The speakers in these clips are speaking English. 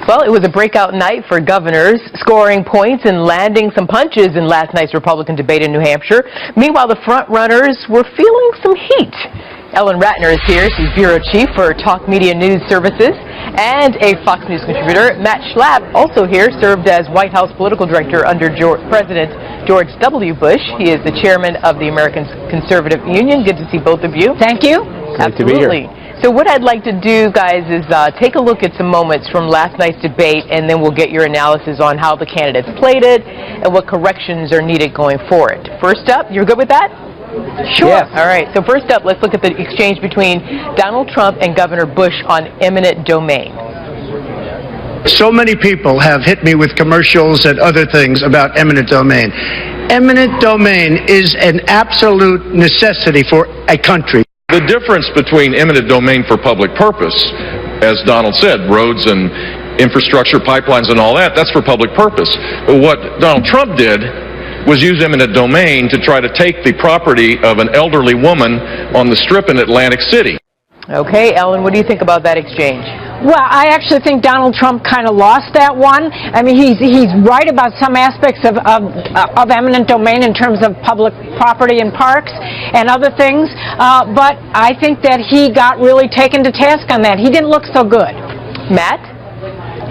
Well, it was a breakout night for governors, scoring points and landing some punches in last night's Republican debate in New Hampshire. Meanwhile, the Frontrunners were feeling some heat. Ellen Ratner is here. She's bureau chief for Talk Media News Services and a Fox News contributor. Matt Schlapp, also here, served as White House political director under President George W. Bush. He is the chairman of the American Conservative Union. Good to see both of you. Thank you. Great to be here. So what I'd like to do, guys, is take a look at some moments from last night's debate, and then we'll get your analysis on how the candidates played it and what corrections are needed going forward. First up, you're good with that? Sure. Yes. All right. So first up, let's look at the exchange between Donald Trump and Governor Bush on eminent domain. So many people have hit me with commercials and other things about eminent domain. Eminent domain is an absolute necessity for a country. The difference between eminent domain for public purpose, as Donald said, roads and infrastructure, pipelines and all that, that's for public purpose. But what Donald Trump did was use eminent domain to try to take the property of an elderly woman on the Strip in Atlantic City. Okay, Ellen, what do you think about that exchange? Well, I actually think Donald Trump kind of lost that one. I mean, he's right about some aspects of eminent domain in terms of public property and parks and other things, but I think that he got really taken to task on that. He didn't look so good. Matt?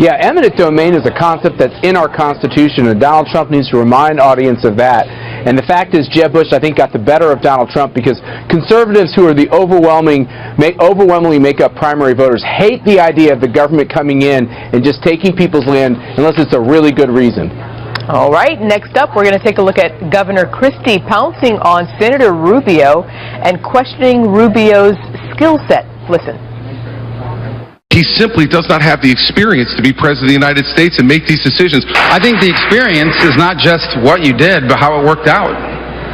Yeah, eminent domain is a concept that's in our Constitution, and Donald Trump needs to remind audience of that. And the fact is, Jeb Bush, I think, got the better of Donald Trump because conservatives who are the overwhelmingly make up primary voters hate the idea of the government coming in and just taking people's land unless it's a really good reason. All right, next up, we're going to take a look at Governor Christie pouncing on Senator Rubio and questioning Rubio's skill set. Listen. He simply does not have the experience to be president of the United States and make these decisions. I think the experience is not just what you did, but how it worked out.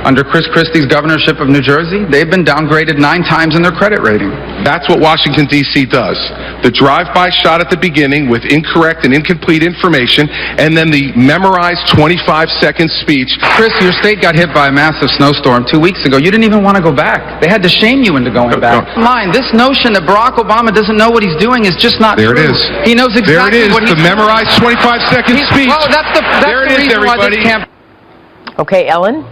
Under Chris Christie's governorship of New Jersey, they've been downgraded 9 times in their credit rating. That's what Washington, D.C. does. The drive-by shot at the beginning with incorrect and incomplete information, and then the memorized 25-second speech. Chris, your state got hit by a massive snowstorm 2 weeks ago. You didn't even want to go back. They had to shame you into going back. Mind, this notion that Barack Obama doesn't know what he's doing is just not true. There it is. He knows exactly what he's doing. The memorized 25-second speech. Well, that's the reason why this campaign. Okay, Ellen?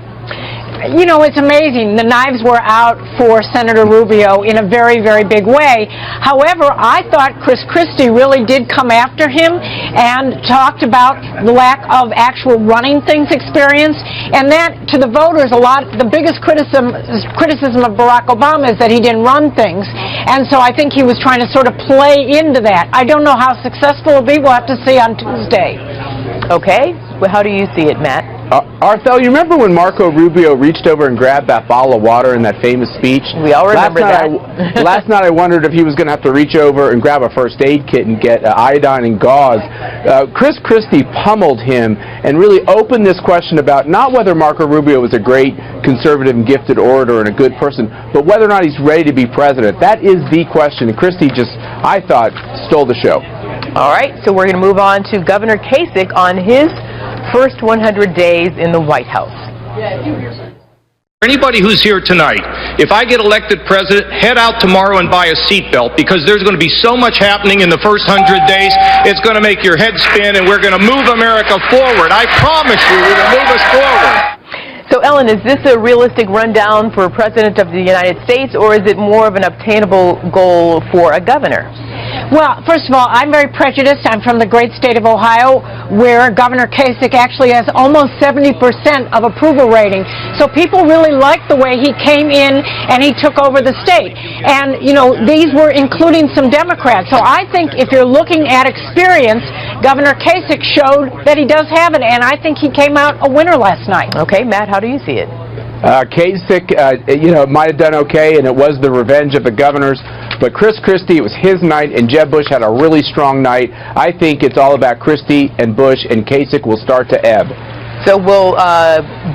You know, it's amazing. The knives were out for Senator Rubio in a very, very big way. However, I thought Chris Christie really did come after him and talked about the lack of actual running things experience, and that, to the voters, the biggest criticism of Barack Obama is that he didn't run things, and so I think he was trying to sort of play into that. I don't know how successful it'll be. We'll have to see on Tuesday. Okay. Well, how do you see it, Matt? Arthel, you remember when Marco Rubio reached over and grabbed that bottle of water in that famous speech? We all remember that. Last night I wondered if he was going to have to reach over and grab a first aid kit and get iodine and gauze. Chris Christie pummeled him and really opened this question about not whether Marco Rubio was a great conservative and gifted orator and a good person, but whether or not he's ready to be president. That is the question, and Christie just, I thought, stole the show. All right, so we're going to move on to Governor Kasich on his first 100 days in the White House. Anybody who's here tonight, if I get elected president, head out tomorrow and buy a seatbelt because there's going to be so much happening in the first 100 days, it's going to make your head spin, and we're going to move America forward. I promise you, we're going to move us forward. So, Ellen, is this a realistic rundown for President of the United States, or is it more of an obtainable goal for a governor? Well, first of all, I'm very prejudiced. I'm from the great state of Ohio, where Governor Kasich actually has almost 70% of approval rating. So people really liked the way he came in and he took over the state. And, you know, these were including some Democrats. So I think if you're looking at experience, Governor Kasich showed that he does have it, and I think he came out a winner last night. Okay, Matt, how do you see it? Kasich, might have done okay, and it was the revenge of the governors. But Chris Christie, it was his night, and Jeb Bush had a really strong night. I think it's all about Christie and Bush, and Kasich will start to ebb. So will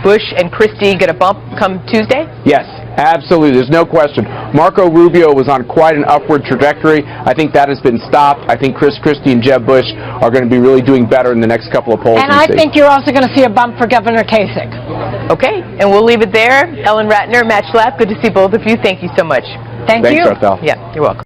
Bush and Christie get a bump come Tuesday? Yes, absolutely. There's no question. Marco Rubio was on quite an upward trajectory. I think that has been stopped. I think Chris Christie and Jeb Bush are going to be really doing better in the next couple of polls. And I think you're also going to see a bump for Governor Kasich. Okay, and we'll leave it there. Ellen Ratner, Matt Schlapp, good to see both of you. Thank you so much. Thank you. Thanks, Arthel. Yeah, you're welcome.